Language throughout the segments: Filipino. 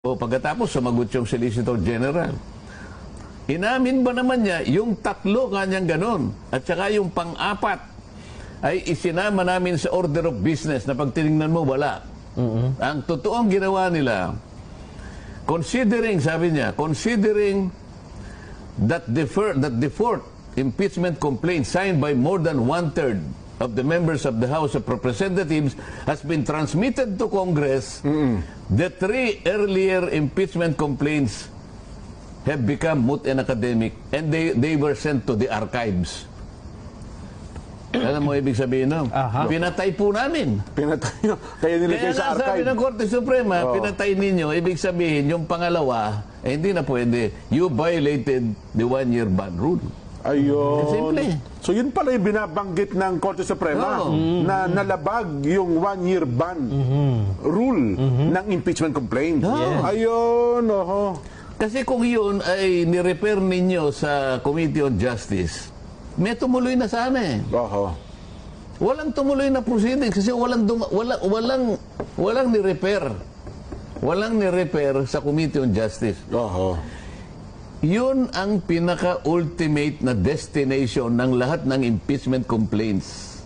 O pagkatapos sumagot yung Solicitor General. Inamin ba naman niya yung tatlo kanyang ganon at saka yung pang-apat ay isinama namin sa order of business na pag tinignan mo wala. Ang totoong ginawa nila, considering, sabi niya, considering that the fourth impeachment complaint signed by more than one-third of the members of the House of Representatives has been transmitted to Congress, the three earlier impeachment complaints have become moot and academic, and they were sent to the archives. Alam mo ibig sabihin no? Pinatay po namin. Pinatay nyo. Kaya nilagay sa sabi archive. ng Korte Suprema, pinatay ninyo. Ibig sabihin, yung pangalawa, hindi na pwede. You violated the one-year ban rule. Ayun. Simple. So yun pala yung binabanggit ng Korte Suprema na nalabag yung one-year ban rule ng impeachment complaint. Ayun. Kasi kung yun ay nirepair ninyo sa Committee on Justice, may tumuloy na sana eh. Walang tumuloy na proceedings kasi walang ni-repair. Walang ni-repair sa Committee on Justice. Yun ang pinaka-ultimate na destination ng lahat ng impeachment complaints.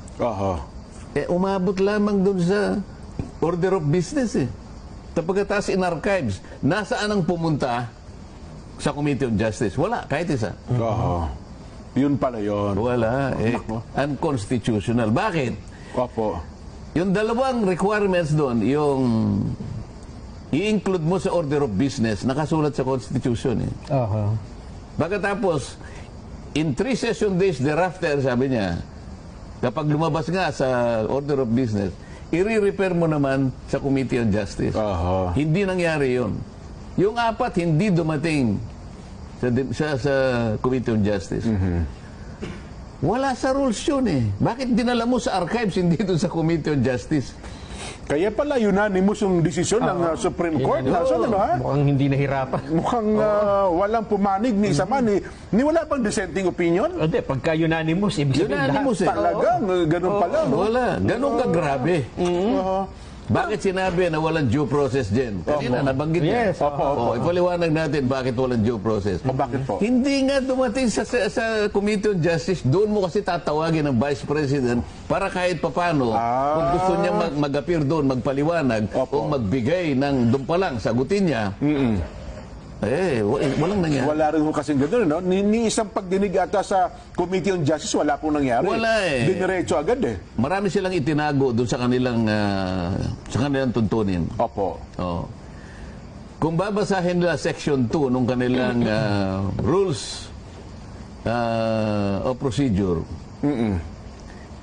Umabot lamang dun sa order of business eh. Pagkatapos in archives, nasaan ang pumunta sa Committee on Justice? Wala, kahit isa. Yun pala yun. Wala. Unconstitutional. Bakit? Opo. Yung dalawang requirements doon, yung i-include mo sa order of business, nakasulat sa Constitution. Pagkatapos, in 3 session days thereafter, sabi niya, kapag lumabas nga sa order of business, i-repair mo naman sa Committee on Justice. Hindi nangyari yun. Yung 4, hindi dumating sa Committee on Justice. Wala sa rules yun eh. Bakit dinala mo sa archives, hindi doon sa Committee on Justice? Kaya pala unanimous yung desisyon ng Supreme Court. Mukhang hindi nahirapan. Mukhang walang pumanig ni isa man. Ni wala pang dissenting opinion. Hindi, pagka unanimous, ibig sabihin Unanimous eh. Talagang, ganun pala. Wala. Ganun ka grabe. Bakit sinabi na walang due process din? Kanina, nabanggit niya. Ipaliwanag natin bakit walang due process. Bakit po? Hindi nga dumating sa Committee on Justice, doon mo kasi tatawagin ng Vice President para kahit papano, kung gusto niya mag-appear doon, magpaliwanag, o magbigay ng doon pa lang, sagutin niya. Walang nangyari. Wala rin kasing gano'n, no? Ni isang pagdinig ata sa Committee on Justice, wala pong nangyari. Wala eh. Diniretso agad eh. Marami silang itinago doon sa kanilang tuntunin. Kung babasahin nila Section 2 nung kanilang Rules of Procedure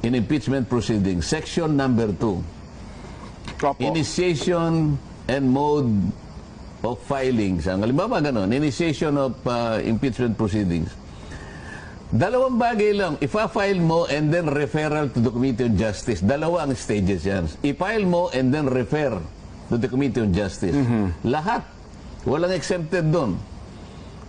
in Impeachment Proceedings, Section number 2, Initiation and Mode of filings. Ang halimbawa gano'n, initiation of impeachment proceedings. Dalawang bagay lang, ipa-file mo and then referral to the Committee on Justice. Dalawa ang stages yan. I-file mo and then refer to the Committee on Justice. Lahat. Walang exempted doon.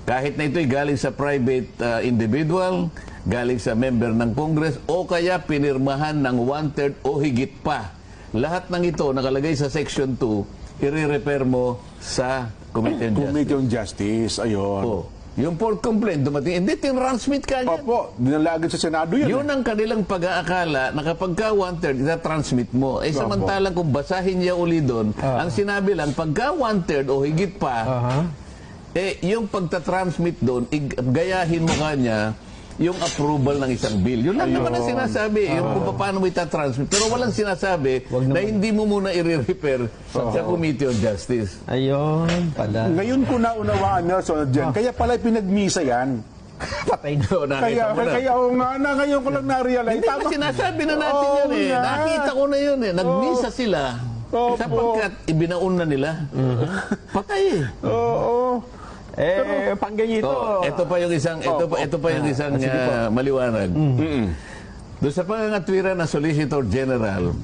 Kahit na ito'y galing sa private individual, galing sa member ng Congress, o kaya pinirmahan ng 1/3 o higit pa. Lahat ng ito nakalagay sa Section 2, i-repair mo sa Committee on Justice. Committee on Justice, ayun. Yung fourth complaint, dumating, hindi, tinransmit ka niyan. Dinalagin sa Senado yun. Yun ang kanilang pag-aakala na kapag ka 1/3, ita-transmit mo. Samantalang kung basahin niya uli doon, ang sinabi lang, pagka 1/3 o higit pa, yung pagta-transmit doon, gayahin mo kanya yung approval ng isang bill. Yun lang naman ang sinasabi, yung kung paano mo itatransmit. Pero walang sinasabi na hindi mo muna i-repair sa Committee on Justice. Ayun pala. Ngayon ko naunawaan, Nelson, dyan. Kaya pala pinagmisa yan. Patay na. Kaya ngayon ko lang na-realize. Hindi pa sinasabi na natin yun eh. Nakita ko na yun eh. Nagmisa sila. Sapagkat ibinaon na nila. Patay eh. Pangganito. Ito pa yung isang maliwanag. Doon sa pangangatwiran ng Solicitor General,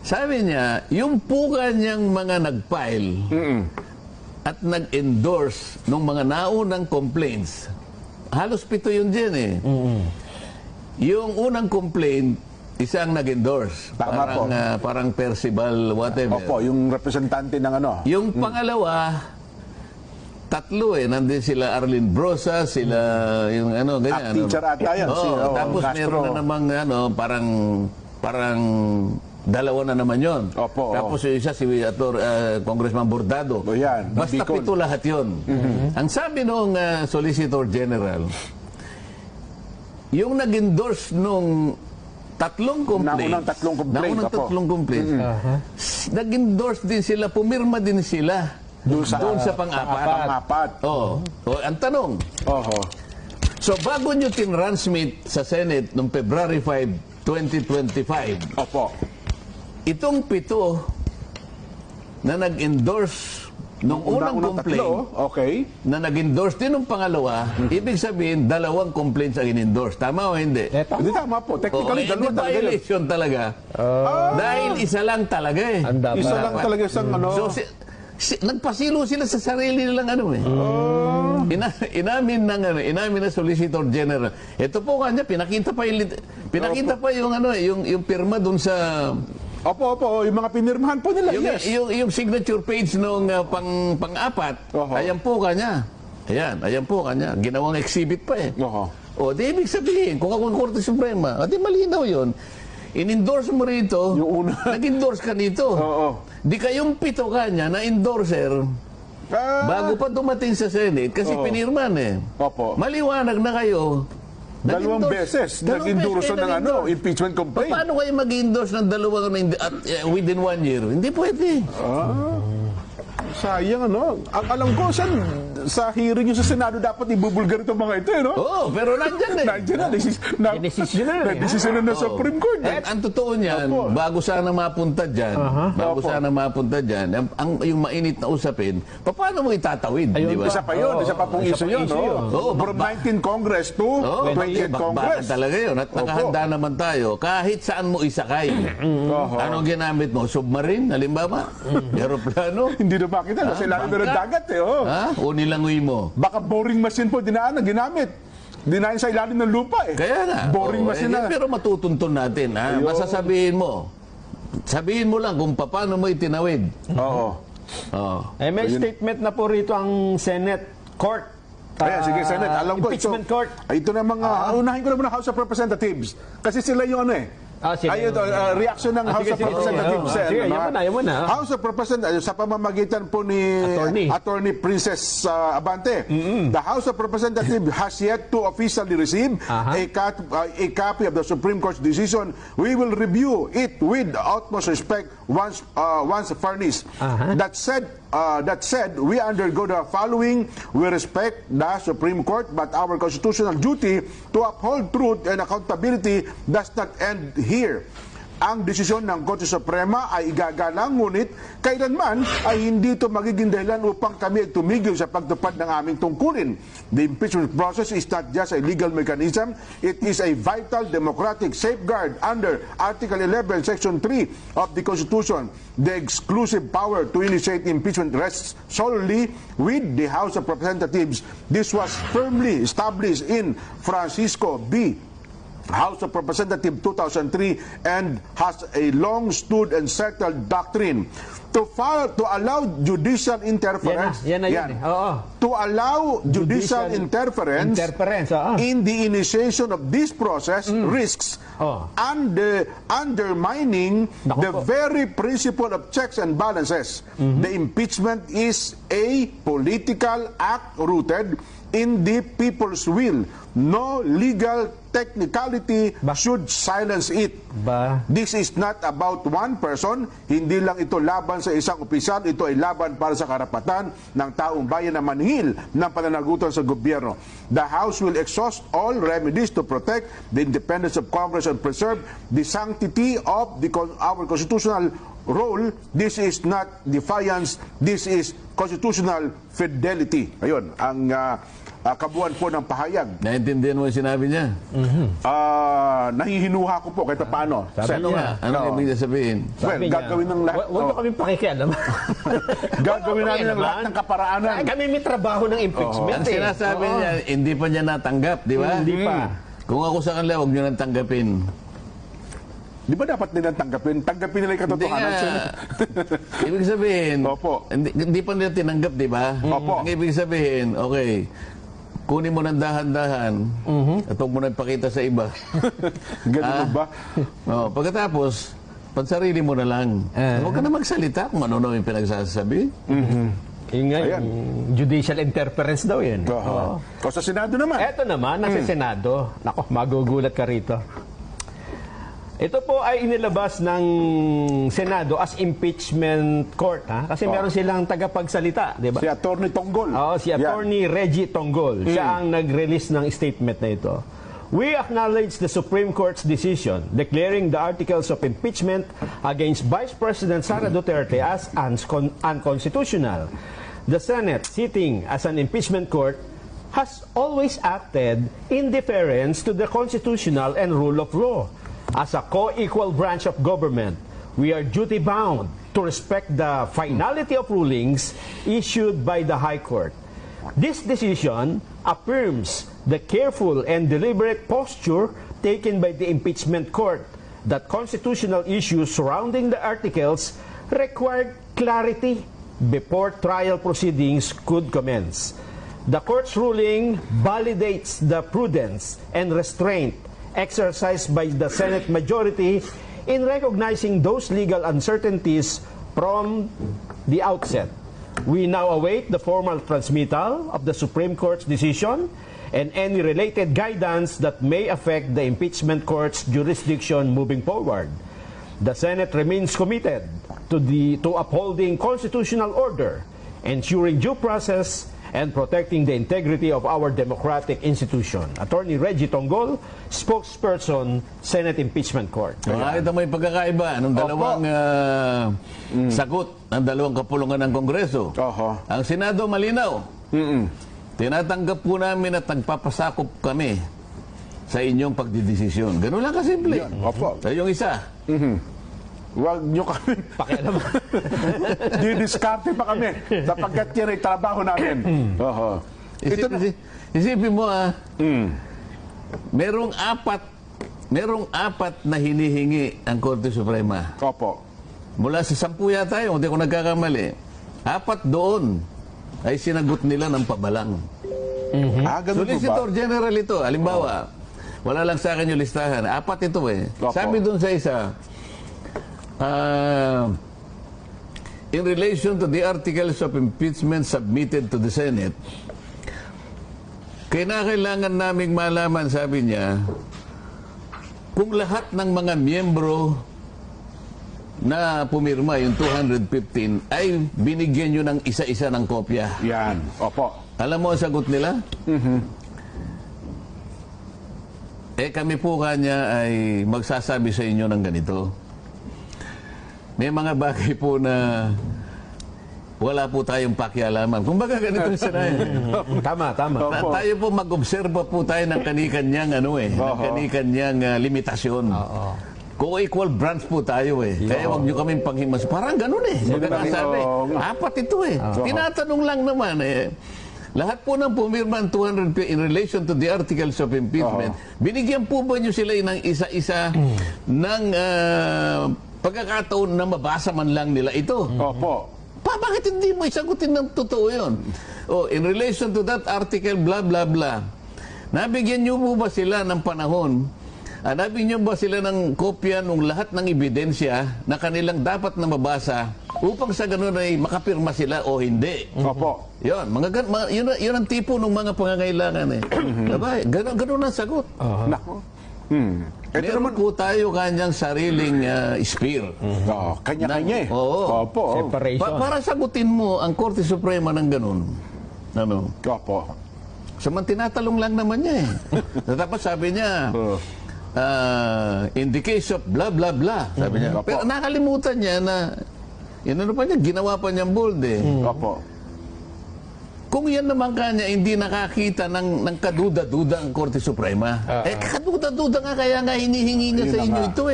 sabi niya, yung po kanyang mga nag-file at nag-endorse ng mga naunang complaints, halos 7 yun dyan eh. Yung unang complaint, isang nag-endorse. Tama po. Parang Percival, whatever. Opo, yung representante ng ano. Yung pangalawa, tatlo nandun sila Arlene Brosa, sila yung ano, ganyan. Teacher ata yan. Oo, tapos Castro. meron na namang parang dalawa na naman yon. Opo, Tapos yung isa si Congressman Bordado. O yan, Basta Bicol. 7 lahat yon. Ang sabi nung Solicitor General, yung nag-endorse nung tatlong complaint. Naunang tatlong complaint, Naunang opo. tatlong complaint. Nag-endorse din sila, pumirma din sila. Doon sa pang-apat. Pang-apat. Oh. Ang tanong, Oho. so bago nyo tinransmit sa Senate noong February 5, 2025, Opo. itong 7 na nag-endorse nung unang complaint, tatlo, okay. na nag-endorse din ng pangalawa, ibig sabihin, 2 complaints ang in-endorse. Tama o hindi? Hindi tama po. Technically, Hindi dalawa talaga yun. violation talaga. Dahil isa lang talaga eh. Ang dapat. Isa lang talaga isang ano. So, nagpasilo sila sa sarili nilang ano eh. Inamin ng Solicitor General. Ito po kanya, pinakita pa yung ano, yung pirma dun sa Opo. Yung mga pinirmahan po nila, yes. yung signature page nung pang-apat. Oho. Ayan po kanya. Ayan po kanya. Ginawang exhibit pa eh. Oho. O, di ibig sabihin, kung ako ang Korte Suprema, di malinaw yun. In-endorse mo rito, Yung una. nag-endorse ka nito. Oo. Di kayong 7 kanya na endorser, bago pa dumating sa Senate, kasi Oo. pinirman eh. Opo. Maliwanag na kayo. Dalawang beses nag-endorse kayo ng ano, impeachment complaint. Paano kayo mag-endorse ng dalawang within 1 year? Hindi pwede. Sayang ano. Ang alam ko, sa hearing yung sa Senado dapat ibubulgar itong mga ito, no? Oo, pero nandyan eh. Nandiyan na. Desisyon na eh. Desisyon na ng Supreme Court. Ang totoo niyan, Opo. bago sana mapunta dyan, yung mainit na usapin, paano mo itatawid, di ba? Isa pa yun. Isa pa pong issue yun, no? Oo, From 19 Congress to 20th Congress. Talaga yun. At nakahanda naman tayo, kahit saan mo isakay. Oho. Anong ginamit mo? Submarine, halimbawa? Aeroplano? Hindi na makita. Kasi lalim na ng bangka? dagat, eh. Oh. Ha? O nilangoy mo? Baka boring machine po ginamit. Dinahin sa ilalim ng lupa, eh. Kaya nga. Boring Oo, machine na. Pero matutuntun natin. Ha? Basta sabihin mo. Sabihin mo lang kung paano mo itinawid. Oo. Oh. May statement na po rito ang Senate Court. Ayan, sige, Senate. Alam ko, Impeachment Court. Ito na mga, unahin ko na muna House of Representatives. Kasi sila yung ano eh. Sila Ay, ito, reaction ng House sige, of Representatives. sige. Sige, yan mo na. House of Representatives, sa pamamagitan po ni Attorney Princess Abante, the House of Representatives has yet to officially receive a copy of the Supreme Court's decision. We will review it with utmost respect once furnished. That said, we undergo the following. We respect the Supreme Court, but our constitutional duty to uphold truth and accountability does not end here. Ang desisyon ng Korte Suprema ay igagalang, ngunit kailanman ay hindi ito magiging dahilan upang kami ay tumigil sa pagtupad ng aming tungkulin. The impeachment process is not just a legal mechanism, it is a vital democratic safeguard under Article 11, Section 3 of the Constitution. The exclusive power to initiate impeachment rests solely with the House of Representatives. This was firmly established in Francisco B. House of Representatives 2003 and has a long stood and settled doctrine to allow judicial interference. Yan. Oo. To allow judicial interference in the initiation of this process risks undermining the very principle of checks and balances. The impeachment is a political act rooted in the people's will. No legal technicality should silence it. This is not about one person. Hindi lang ito laban sa isang opisyal. Ito ay laban para sa karapatan ng taong bayan na manhil ng pananagutan sa gobyerno. The House will exhaust all remedies to protect the independence of Congress and preserve the sanctity of our constitutional role. This is not defiance. This is constitutional fidelity. Ayun, ang kabuuan po ng pahayag. Naintindihan mo yung sinabi niya? Nahihinuha ko po kahit paano. Ano nga? Ano ibig sabihin? Well, gagawin ng lahat. Huwag nyo kami pakikialam. Gagawin namin ng lahat ng kaparaanan. Kami may trabaho ng impeachment. Ang sinasabi niya, hindi pa niya natanggap, di ba? Hindi pa. Kung ako sa kanila, huwag niyo nang tanggapin. Di ba dapat nilang tanggapin? Tanggapin nila yung Hindi katotohanan. nga. Ibig sabihin, Opo. hindi pa nila tinanggap, di ba? Opo. Ang ibig sabihin, okay, kunin mo ng dahan-dahan at huwag mo na ipakita sa iba. Ganun ba? Pagkatapos, pansarili mo na lang. Huwag ka na magsalita kung ano yung pinagsasabi. Yung nga, Ayan. yung judicial interference daw yan. O sa Senado naman. Eto naman, nasa Senado. Nako, magugulat ka rito. Ito po ay inilabas ng Senado as impeachment court. Kasi meron silang tagapagsalita, di ba? Si Atty. Tonggol. Oo, si Yan. Attorney Reggie Tonggol. Siya ang nag-release ng statement na ito. We acknowledge the Supreme Court's decision declaring the articles of impeachment against Vice President Sara Duterte as unconstitutional. The Senate, sitting as an impeachment court, has always acted in deference to the constitutional and rule of law. As a co-equal branch of government, we are duty-bound to respect the finality of rulings issued by the High Court. This decision affirms the careful and deliberate posture taken by the impeachment court that constitutional issues surrounding the articles required clarity before trial proceedings could commence. The court's ruling validates the prudence and restraint exercised by the Senate majority in recognizing those legal uncertainties from the outset. We now await the formal transmittal of the Supreme Court's decision and any related guidance that may affect the impeachment court's jurisdiction moving forward. The Senate remains committed to upholding constitutional order, ensuring due process, and protecting the integrity of our democratic institution. Attorney Reggie Tonggol, spokesperson, Senate Impeachment Court. Ito may pagkakaiba ng dalawang sagot ng dalawang kapulungan ng Kongreso. Oho. Ang Senado malinaw. Tinatanggap po namin at nagpapasakop kami sa inyong pagdidesisyon. Ganun lang kasimple. Opo. Sa yung isa. Huwag nyo kami. Pakialam. Didiskarte pa kami sapagkat yan ay trabaho namin. Oho. Isipin mo merong apat na hinihingi ang Korte Suprema. Opo. Mula sa 10 yata yun, hindi ko nagkakamali. 4 doon ay sinagot nila ng pabalang. Ganun po ba? Solicitor General ito, halimbawa, wala lang sa akin yung listahan. 4 ito eh. Opo. Sabi doon sa isa, in relation to the articles of impeachment submitted to the Senate, kailangan naming malaman, sabi niya, kung lahat ng mga miyembro na pumirma, yung 215, ay binigyan nyo ng isa-isa ng kopya. Yan. Opo. Alam mo ang sagot nila? Kami po kanya ay magsasabi sa inyo ng ganito. May mga bagay po na wala po tayong pakialaman. Kung baga ganito sila Tama. Tayo po mag-obserba po tayo ng kanikanyang ng kanikanyang limitasyon. Kung equal branch po tayo Kaya wag nyo kaming panghimas. Parang ganun Sabi, 4 ito Tinatanong lang naman lahat po ng pumirma 200 in relation to the articles of impeachment, binigyan po ba nyo sila ng isa-isa ng pagkakataon na mabasa man lang nila ito? Opo. Bakit hindi mo isagutin ng totoo yun? In relation to that article, blah, blah, blah. Nabigyan nyo po ba sila ng panahon? Nabigyan nyo ba sila ng kopya ng lahat ng ebidensya na kanilang dapat na mabasa upang sa ganun ay makapirma sila o hindi? Opo. Yun, yun ang tipo ng mga pangangailangan Diba? Ganun ang sagot. Nako. Ito Meron naman po tayo kanyang sariling spear. Kanya-kanya Oo. Opo. Separation. Para sagutin mo ang Korte Suprema ng ganun. Opo. Saman tinatalong lang naman niya Tapos sabi niya, in the case of blah, blah, blah. Sabi niya. Pero nakalimutan niya na, ginawa pa niyang bold Opo. Kung yan naman kanya hindi nakakita ng kaduda-duda ang Korte Suprema, kaduda-duda nga kaya nga hinihingi niya sa inyo ito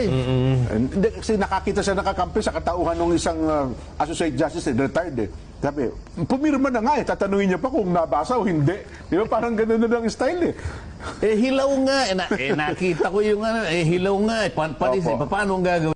Hindi, kasi nakakita siya nakakampi sa katauhan ng isang associate justice, retired Sabi, pumirma na nga tatanungin niya pa kung nabasa o hindi. Di ba? Parang ganun na lang style hilaw nga. Nakita ko yung hilaw nga. Paano ang gagawin?